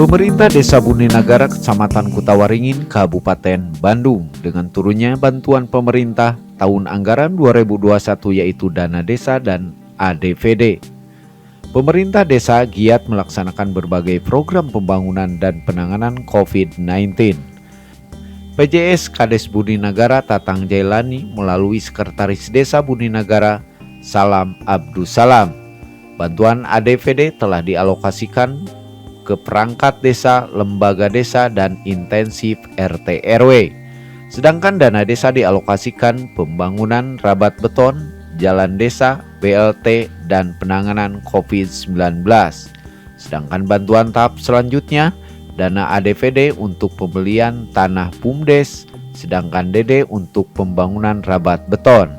Pemerintah Desa Buninagara, Kecamatan Kutawaringin, Kabupaten Bandung, dengan turunnya bantuan pemerintah tahun anggaran 2021 yaitu dana desa dan ADVD. Pemerintah desa giat melaksanakan berbagai program pembangunan dan penanganan COVID-19. PJS Kades Buninagara Tatang Jailani melalui Sekretaris Desa Buninagara Salam Abdussalam. Bantuan ADVD telah dialokasikan ke perangkat desa, lembaga desa, dan intensif RT RW. Sedangkan dana desa dialokasikan pembangunan rabat beton, jalan desa, BLT, dan penanganan COVID-19. Sedangkan bantuan tahap selanjutnya, dana ADVD untuk pembelian tanah BUMDes, sedangkan DD untuk pembangunan rabat beton.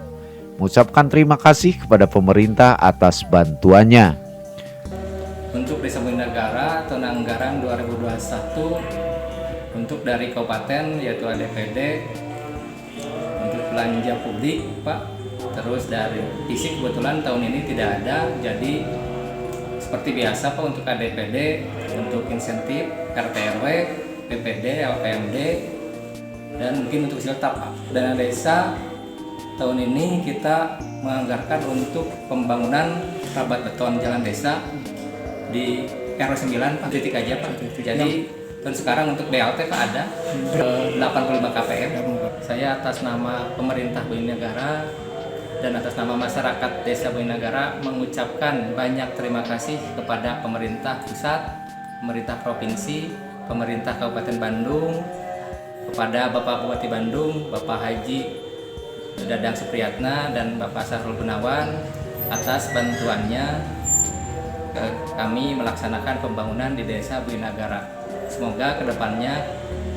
Mengucapkan terima kasih kepada pemerintah atas bantuannya. Untuk Desa Buninagara tahun anggaran 2021 untuk dari kabupaten yaitu ADVD untuk belanja publik Pak, terus dari fisik kebetulan tahun ini tidak ada, jadi seperti biasa Pak untuk ADVD untuk insentif RT RW, PPD, LPMD, dan mungkin untuk siltap Pak. Dana desa tahun ini kita menganggarkan untuk pembangunan rabat beton jalan desa di RW 9 Pak, titik aja Pak. Jadi dan sekarang untuk BLT Pak ada 85 KPM. Saya atas nama pemerintah Buninagara dan atas nama masyarakat Desa Buninagara mengucapkan banyak terima kasih kepada pemerintah pusat, pemerintah provinsi, pemerintah Kabupaten Bandung, kepada Bapak Bupati Bandung, Bapak Haji Dadang Supriyatna dan Bapak Sahrul Gunawan atas bantuannya kami melaksanakan pembangunan di Desa Buninagara. Semoga kedepannya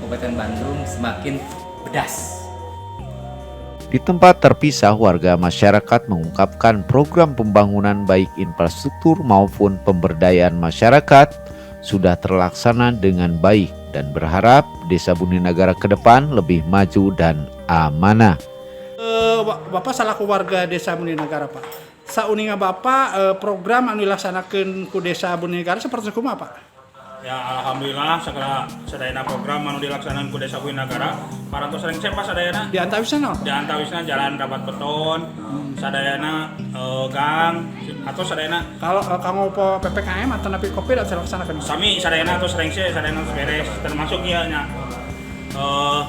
Kabupaten Bandung semakin bedas. Di tempat terpisah, warga masyarakat mengungkapkan program pembangunan baik infrastruktur maupun pemberdayaan masyarakat sudah terlaksana dengan baik dan berharap Desa Buninagara ke depan lebih maju dan amanah. Bapak selaku warga Desa Buninagara Pak, sauninga Bapak program anu dilaksanakeun ku Desa Buninagara seperti kumaha Pak? Ya alhamdulillah segala sadayana program anu dilaksanakan ku Desa Buninagara parantos sering cepat sadayana Di antawisna di antawisna jalan rabat beton, sadayana gang atau sadayana kalau kamu PPKM atau napi Covid atau dilaksanakan? sami sadayana atau sering sadayana beres termasuk ya nya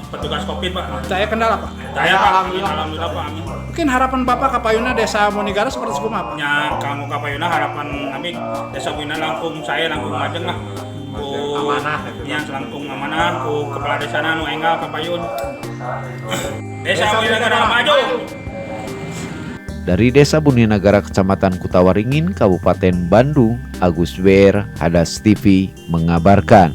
petugas Covid Pak. Saya kendala Pak. Daya Pak, alhamdulillah Pak, amin. Mungkin harapan Bapak kapayuna Desa Buninagara seperti kumaha Pak? Nya kamu kapayuna harapan kami Desa Buninagara langkung saya langkung majeng lah. Amanah nya langkung amanah ku kepala desa nu enggal kapayun. Desa Buninagara maju. Dari Desa Buninagara, Kecamatan Kutawaringin, Kabupaten Bandung, Agus Wer, Hadas TV mengabarkan.